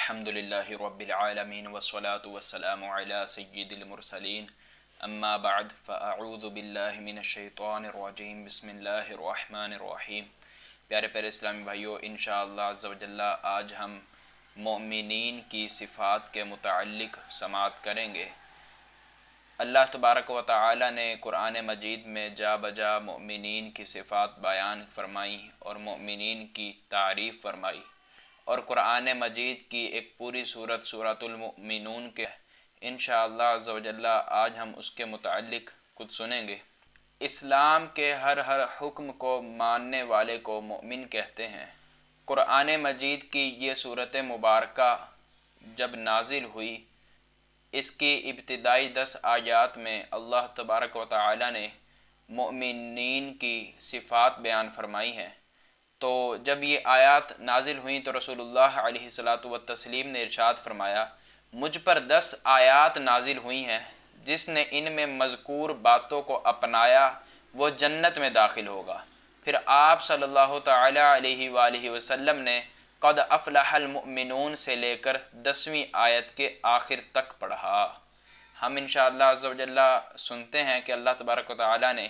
الحمد للہ رب العالمین والصلاة والسلام علی سید المرسلین اما بعد فاعوذ باللہ من الشیطان الرجیم بسم اللہ الرحمن الرحیم۔ پیارے پیارے اسلامی بھائیو، انشاءاللہ عز و جل آج ہم مؤمنین کی صفات کے متعلق سماعت کریں گے۔ اللہ تبارک و تعالی نے قرآن مجید میں جا بجا مؤمنین کی صفات بیان فرمائی اور مؤمنین کی تعریف فرمائی، اور قرآن مجید کی ایک پوری سورۃ المؤمنون کے انشاءاللہ عز و جل آج ہم اس کے متعلق کچھ سنیں گے۔ اسلام کے ہر حکم کو ماننے والے کو مؤمن کہتے ہیں۔ قرآن مجید کی یہ سورۃ مبارکہ جب نازل ہوئی، اس کی ابتدائی 10 آیات میں اللہ تبارک و تعالی نے مؤمنین کی صفات بیان فرمائی ہیں۔ تو جب یہ آیات نازل ہوئیں تو رسول اللہ علیہ الصلاۃ والتسلیم نے ارشاد فرمایا، مجھ پر 10 آیات نازل ہوئی ہیں، جس نے ان میں مذکور باتوں کو اپنایا وہ جنت میں داخل ہوگا۔ پھر آپ صلی اللہ تعالی علیہ وآلہ وسلم نے قد افلح المؤمنون سے لے کر 10ویں آیت کے آخر تک پڑھا۔ ہم انشاءاللہ عز و جل سنتے ہیں کہ اللہ تبارک و تعالی نے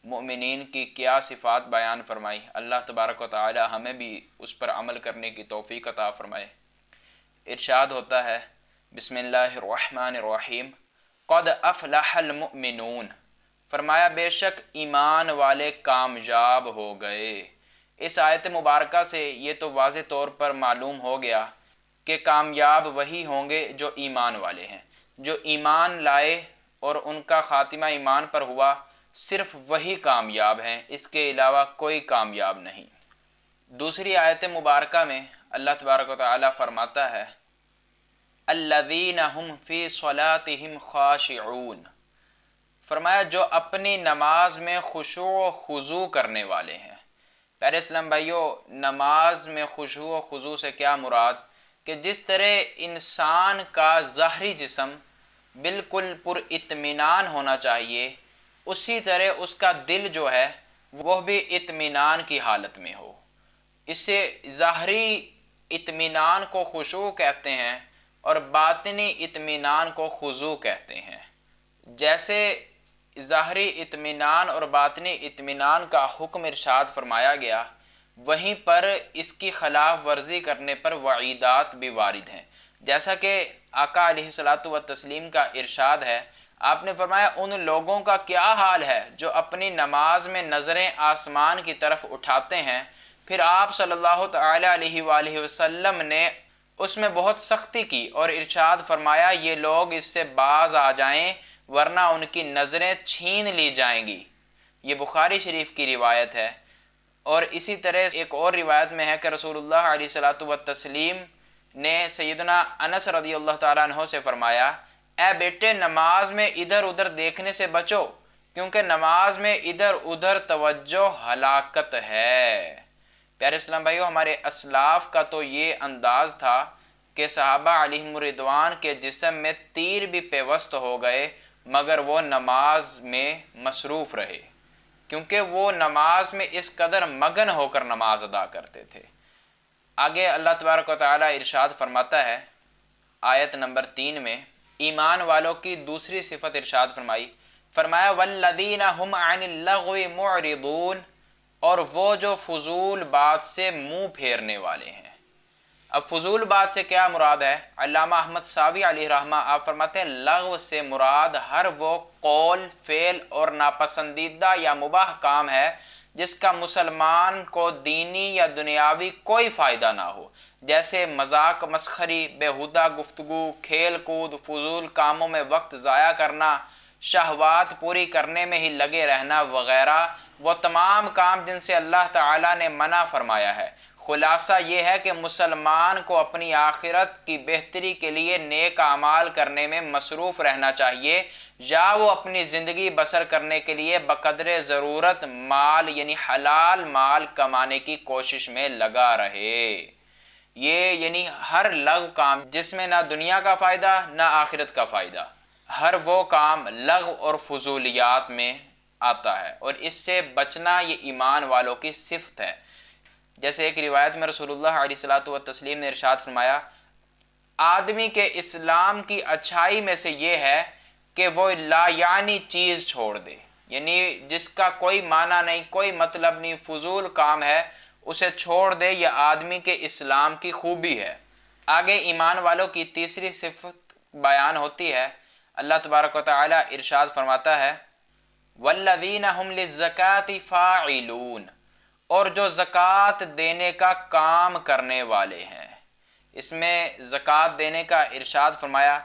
مؤمنین کی کیا صفات بیان فرمائی۔ اللہ تبارک و تعالی ہمیں بھی اس پر عمل کرنے کی توفیق عطا فرمائے۔ ارشاد ہوتا ہے، بسم اللہ الرحمن الرحیم، قد افلح المؤمنون، فرمایا بے شک ایمان والے کامیاب ہو گئے۔ اس آیت مبارکہ سے یہ تو واضح طور پر معلوم ہو گیا کہ کامیاب وہی ہوں گے جو ایمان والے ہیں، جو ایمان لائے اور ان کا خاتمہ ایمان پر ہوا، صرف وہی کامیاب ہیں، اس کے علاوہ کوئی کامیاب نہیں۔ دوسری آیت مبارکہ میں اللہ تبارک و تعالی فرماتا ہے، الذین هم فی صلاتہم خاشعون، فرمایا جو اپنی نماز میں خشوع و خضوع کرنے والے ہیں۔ پیارے اسلام بھائیو، نماز میں خشوع و خضوع سے کیا مراد کہ جس طرح انسان کا ظاہری جسم بالکل پر اطمینان ہونا چاہیے، اسی طرح اس کا دل جو ہے وہ بھی اطمینان کی حالت میں ہو۔ اس سے ظاہری اطمینان کو خشوع کہتے ہیں اور باطنی اطمینان کو خضوع کہتے ہیں۔ جیسے ظاہری اطمینان اور باطنی اطمینان کا حکم ارشاد فرمایا گیا، وہیں پر اس کی خلاف ورزی کرنے پر وعیدات بھی وارد ہیں۔ جیسا کہ آقا علیہ الصلاۃ والتسلیم کا ارشاد ہے، آپ نے فرمایا ان لوگوں کا کیا حال ہے جو اپنی نماز میں نظریں آسمان کی طرف اٹھاتے ہیں۔ پھر آپ صلی اللہ تعالی علیہ وآلہ وسلم نے اس میں بہت سختی کی اور ارشاد فرمایا یہ لوگ اس سے باز آ جائیں ورنہ ان کی نظریں چھین لی جائیں گی۔ یہ بخاری شریف کی روایت ہے۔ اور اسی طرح ایک اور روایت میں ہے کہ رسول اللہ علیہ الصلاۃ والتسلیم نے سیدنا انس رضی اللہ تعالیٰ عنہ سے فرمایا، اے بیٹے نماز میں ادھر ادھر دیکھنے سے بچو، کیونکہ نماز میں ادھر ادھر توجہ ہلاکت ہے۔ پیارے اسلام بھائیو، ہمارے اسلاف کا تو یہ انداز تھا کہ صحابہ علیہم رضوان کے جسم میں تیر بھی پیوست ہو گئے مگر وہ نماز میں مصروف رہے، کیونکہ وہ نماز میں اس قدر مگن ہو کر نماز ادا کرتے تھے۔ آگے اللہ تبارک و تعالی ارشاد فرماتا ہے آیت نمبر 3 میں، ایمان والوں کی دوسری صفت ارشاد فرمایا والذین هم عن اللغو معرضون، اور وہ جو فضول بات سے منہ پھیرنے والے ہیں۔ اب فضول بات سے کیا مراد ہے؟ علامہ احمد ساوی علیہ رحمہ آپ فرماتے ہیں لغو سے مراد ہر وہ قول، فعل اور ناپسندیدہ یا مباح کام ہے جس کا مسلمان کو دینی یا دنیاوی کوئی فائدہ نہ ہو، جیسے مذاق مسخری، بیہودہ گفتگو، کھیل کود، فضول کاموں میں وقت ضائع کرنا، شہوات پوری کرنے میں ہی لگے رہنا وغیرہ، وہ تمام کام جن سے اللہ تعالیٰ نے منع فرمایا ہے۔ خلاصہ یہ ہے کہ مسلمان کو اپنی آخرت کی بہتری کے لیے نیک اعمال کرنے میں مصروف رہنا چاہیے، یا وہ اپنی زندگی بسر کرنے کے لیے بقدر ضرورت مال یعنی حلال مال کمانے کی کوشش میں لگا رہے۔ یہ یعنی ہر لغو کام جس میں نہ دنیا کا فائدہ نہ آخرت کا فائدہ، ہر وہ کام لغو اور فضولیات میں آتا ہے، اور اس سے بچنا یہ ایمان والوں کی صفت ہے۔ جیسے ایک روایت میں رسول اللہ علیہ الصلاۃ والتسلیم نے ارشاد فرمایا، آدمی کے اسلام کی اچھائی میں سے یہ ہے کہ وہ لا یعنی چیز چھوڑ دے، یعنی جس کا کوئی معنی نہیں، کوئی مطلب نہیں، فضول کام ہے، اسے چھوڑ دے۔ یہ آدمی کے اسلام کی خوبی ہے۔ آگے ایمان والوں کی تیسری صفت بیان ہوتی ہے۔ اللہ تبارک و تعالی ارشاد فرماتا ہے والذین هم للزکاة فاعلون، اور جو زکوٰۃ دینے کا کام کرنے والے ہیں۔ اس میں زکوٰۃ دینے کا ارشاد فرمایا۔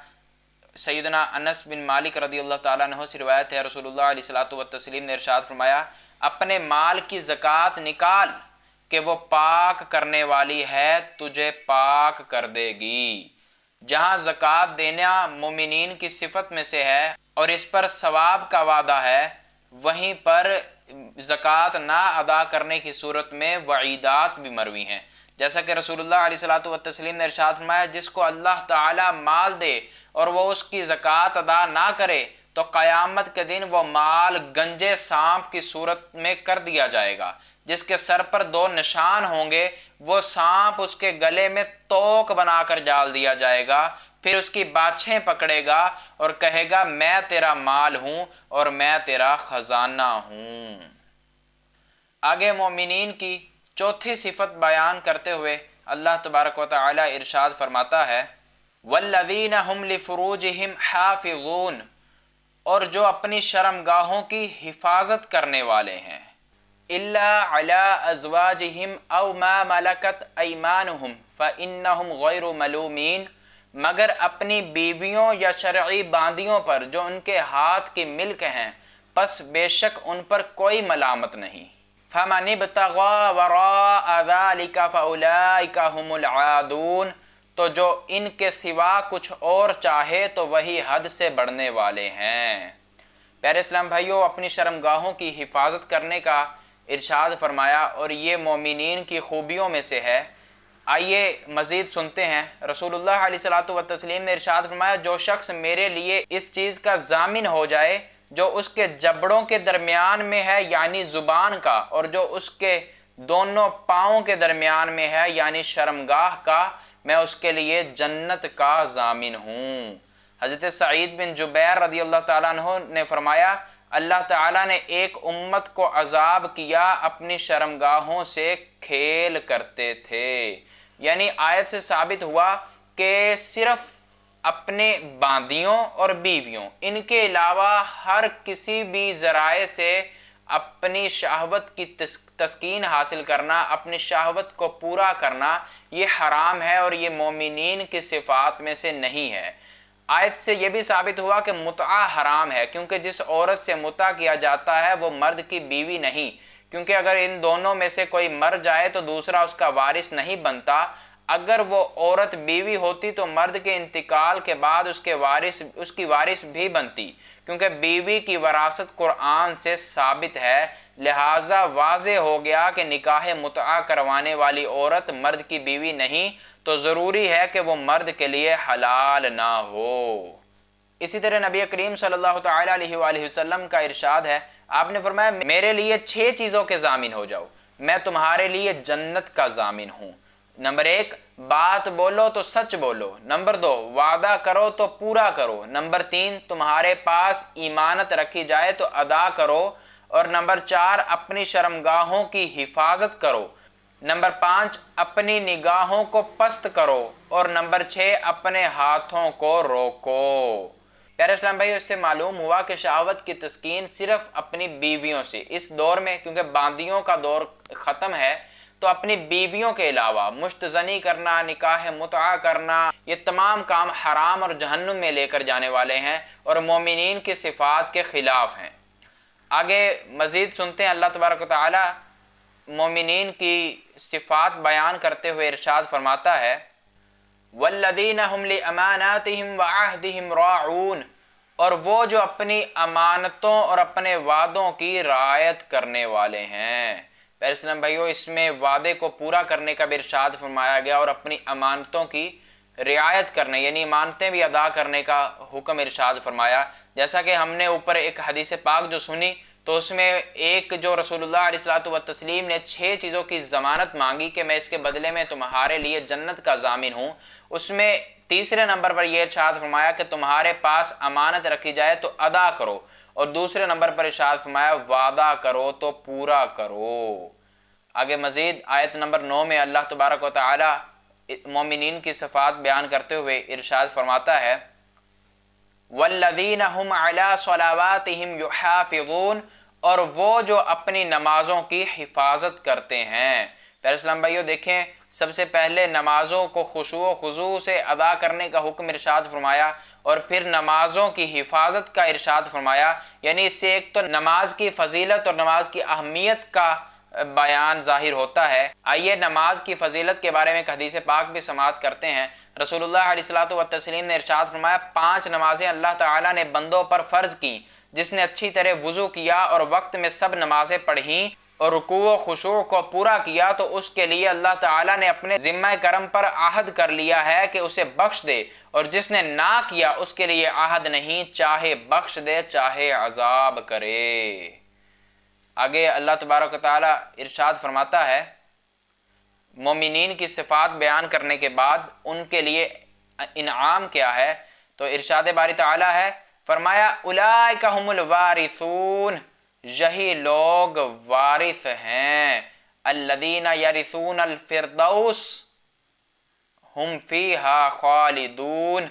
سیدنا انس بن مالک رضی اللہ تعالیٰ عنہ سے روایت ہے، رسول اللہ علیہ الصلوۃ والتسلیم نے ارشاد فرمایا اپنے مال کی زکوٰۃ نکال کہ وہ پاک کرنے والی ہے، تجھے پاک کر دے گی۔ جہاں زکوٰۃ دینا مومنین کی صفت میں سے ہے اور اس پر ثواب کا وعدہ ہے، وہیں پر زکوٰۃ نہ ادا کرنے کی صورت میں وعیدات بھی مروی ہیں۔ جیسا کہ رسول اللہ علیہ الصلوۃ والتسلیم نے ارشاد فرمایا جس کو اللہ تعالیٰ مال دے اور وہ اس کی زکوٰۃ ادا نہ کرے تو قیامت کے دن وہ مال گنجے سانپ کی صورت میں کر دیا جائے گا، جس کے سر پر 2 نشان ہوں گے، وہ سانپ اس کے گلے میں توق بنا کر ڈال دیا جائے گا، پھر اس کی باچھیں پکڑے گا اور کہے گا میں تیرا مال ہوں اور میں تیرا خزانہ ہوں۔ آگے مومنین کی چوتھی صفت بیان کرتے ہوئے اللہ تبارک و تعالی ارشاد فرماتا ہے والذین هم لفروجہم حافظون، اور جو اپنی شرمگاہوں کی حفاظت کرنے والے ہیں، الا علی ازواجہم او ما ملکت ایمانہم فانہم غیر ملومین، مگر اپنی بیویوں یا شرعی باندیوں پر جو ان کے ہاتھ کی ملک ہیں، پس بے شک ان پر کوئی ملامت نہیں۔ فمن ابتغى وراء ذلك فاولئک هم العادون، تو جو ان کے سوا کچھ اور چاہے تو وہی حد سے بڑھنے والے ہیں۔ پیارے اسلام بھائیوں، اپنی شرمگاہوں کی حفاظت کرنے کا ارشاد فرمایا اور یہ مومنین کی خوبیوں میں سے ہے۔ آئیے مزید سنتے ہیں۔ رسول اللہ علیہ الصلوۃ والتسلیم نے ارشاد فرمایا جو شخص میرے لیے اس چیز کا ضامن ہو جائے جو اس کے جبڑوں کے درمیان میں ہے یعنی زبان کا، اور جو اس کے دونوں پاؤں کے درمیان میں ہے یعنی شرمگاہ کا، میں اس کے لیے جنت کا ضامن ہوں۔ حضرت سعید بن جبیر رضی اللہ تعالیٰ عنہ نے فرمایا اللہ تعالیٰ نے ایک امت کو عذاب کیا اپنی شرمگاہوں سے کھیل کرتے تھے، یعنی آیت سے ثابت ہوا کہ صرف اپنے باندیوں اور بیویوں، ان کے علاوہ ہر کسی بھی ذرائع سے اپنی شہوت کی تسکین حاصل کرنا، اپنی شہوت کو پورا کرنا، یہ حرام ہے اور یہ مومنین کی صفات میں سے نہیں ہے۔ آیت سے یہ بھی ثابت ہوا کہ متعہ حرام ہے، کیونکہ جس عورت سے متعہ کیا جاتا ہے وہ مرد کی بیوی نہیں، کیونکہ اگر ان دونوں میں سے کوئی مر جائے تو دوسرا اس کا وارث نہیں بنتا۔ اگر وہ عورت بیوی ہوتی تو مرد کے انتقال کے بعد اس کی وارث بھی بنتی، کیونکہ بیوی کی وراثت قرآن سے ثابت ہے، لہٰذا واضح ہو گیا کہ نکاح متعہ کروانے والی عورت مرد کی بیوی نہیں، تو ضروری ہے کہ وہ مرد کے لیے حلال نہ ہو۔ اسی طرح نبی کریم صلی اللہ تعالیٰ علیہ وآلہ وسلم کا ارشاد ہے، آپ نے فرمایا میرے لیے 6 چیزوں کے ضامن ہو جاؤ، میں تمہارے لیے جنت کا ضامن ہوں۔ نمبر 1 بات بولو تو سچ بولو، نمبر 2 وعدہ کرو تو پورا کرو، نمبر 3 تمہارے پاس امانت رکھی جائے تو ادا کرو، اور نمبر 4 اپنی شرمگاہوں کی حفاظت کرو، نمبر 5 اپنی نگاہوں کو پست کرو، اور نمبر 6 اپنے ہاتھوں کو روکو۔ پیارے اسلام بھائی، اس سے معلوم ہوا کہ شہوت کی تسکین صرف اپنی بیویوں سے، اس دور میں کیونکہ باندیوں کا دور ختم ہے تو اپنی بیویوں کے علاوہ مشت زنی کرنا، نکاح متعہ کرنا، یہ تمام کام حرام اور جہنم میں لے کر جانے والے ہیں اور مومنین کی صفات کے خلاف ہیں۔ آگے مزید سنتے ہیں، اللہ تبارک و تعالی مومنین کی صفات بیان کرتے ہوئے ارشاد فرماتا ہے والذین هم لاماناتهم وعہدهم راعون، اور وہ جو اپنی امانتوں اور اپنے وعدوں کی رعایت کرنے والے ہیں۔ پیارے اسلام بھائیو، اس میں وعدے کو پورا کرنے کا بھی ارشاد فرمایا گیا اور اپنی امانتوں کی رعایت کرنے یعنی امانتیں بھی ادا کرنے کا حکم ارشاد فرمایا۔ جیسا کہ ہم نے اوپر ایک حدیث پاک جو سنی تو اس میں ایک جو رسول اللہ علیہ الصلوۃ والتسلیم نے 6 چیزوں کی ضمانت مانگی کہ میں اس کے بدلے میں تمہارے لیے جنت کا ضامن ہوں، اس میں تیسرے نمبر پر یہ ارشاد فرمایا کہ تمہارے پاس امانت رکھی جائے تو ادا کرو، اور دوسرے نمبر پر ارشاد فرمایا وعدہ کرو تو پورا کرو۔ آگے مزید آیت نمبر 9 میں اللہ تبارک و تعالی مومنین کی صفات بیان کرتے ہوئے ارشاد فرماتا ہے وَالَّذِينَ هُمْ عَلَىٰ صَلَوَاتِهِمْ يُحَافِظُونَ، اور وہ جو اپنی نمازوں کی حفاظت کرتے ہیں۔ پیارے اسلام بھائیو دیکھیں، سب سے پہلے نمازوں کو خشوع و خضوع سے ادا کرنے کا حکم ارشاد فرمایا، اور پھر نمازوں کی حفاظت کا ارشاد فرمایا، یعنی اس سے ایک تو نماز کی فضیلت اور نماز کی اہمیت کا بیان ظاہر ہوتا ہے۔ آئیے نماز کی فضیلت کے بارے میں ایک حدیث پاک بھی سماعت کرتے ہیں۔ رسول اللہ علیہ الصلوۃ والتسلیم نے ارشاد فرمایا 5 نمازیں اللہ تعالیٰ نے بندوں پر فرض کی، جس نے اچھی طرح وضو کیا اور وقت میں سب نمازیں پڑھیں اور رکوع و خشوع کو پورا کیا تو اس کے لیے اللہ تعالیٰ نے اپنے ذمہ کرم پر عہد کر لیا ہے کہ اسے بخش دے، اور جس نے نہ کیا اس کے لیے عہد نہیں، چاہے بخش دے چاہے عذاب کرے۔ آگے اللہ تبارک و تعالیٰ ارشاد فرماتا ہے مومنین کی صفات بیان کرنے کے بعد ان کے لیے انعام کیا ہے، تو ارشاد باری تعالیٰ ہے، فرمایا اولئک ھم الوارثون، یہی لوگ وارث ہیں، الذین یرثون الفردوس ہم فیہا خالدون،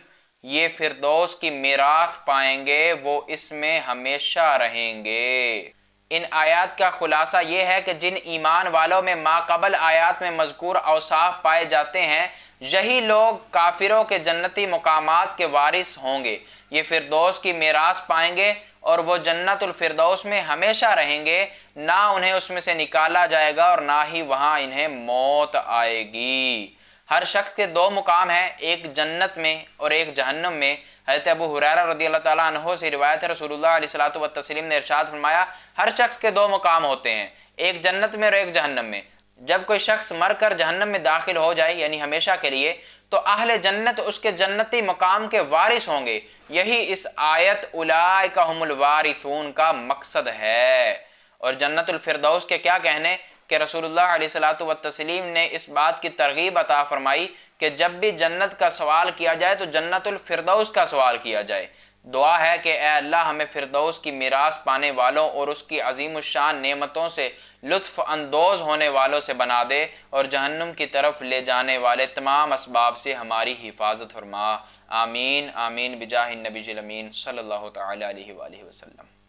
یہ فردوس کی میراث پائیں گے، وہ اس میں ہمیشہ رہیں گے۔ ان آیات کا خلاصہ یہ ہے کہ جن ایمان والوں میں ماقبل آیات میں مذکور اوصاف پائے جاتے ہیں، یہی لوگ کافروں کے جنتی مقامات کے وارث ہوں گے، یہ فردوس کی میراث پائیں گے اور وہ جنت الفردوس میں ہمیشہ رہیں گے، نہ انہیں اس میں سے نکالا جائے گا اور نہ ہی وہاں انہیں موت آئے گی۔ ہر شخص کے 2 مقام ہیں، ایک جنت میں اور ایک جہنم میں۔ حضرت ابو ہریرہ رضی اللہ تعالیٰ عنہ سے روایت ہے، رسول اللہ علیہ الصلوۃ والتسلیم نے ارشاد فرمایا ہر شخص کے 2 مقام ہوتے ہیں، ایک جنت میں اور ایک جہنم میں۔ جب کوئی شخص مر کر جہنم میں داخل ہو جائے یعنی ہمیشہ کے لیے، تو اہل جنت اس کے جنتی مقام کے وارث ہوں گے۔ یہی اس آیت اولئک ھم الوارثون کا مقصد ہے۔ اور جنت الفردوس کے کیا کہنے کہ رسول اللہ علیہ الصلوۃ والتسلیم نے اس بات کی ترغیب عطا فرمائی کہ جب بھی جنت کا سوال کیا جائے تو جنت الفردوس کا سوال کیا جائے۔ دعا ہے کہ اے اللہ ہمیں فردوس کی میراث پانے والوں اور اس کی عظیم الشان نعمتوں سے لطف اندوز ہونے والوں سے بنا دے، اور جہنم کی طرف لے جانے والے تمام اسباب سے ہماری حفاظت فرما۔ آمین آمین بجاہ النبی الامین صلی اللہ تعالی علیہ وآلہ وسلم۔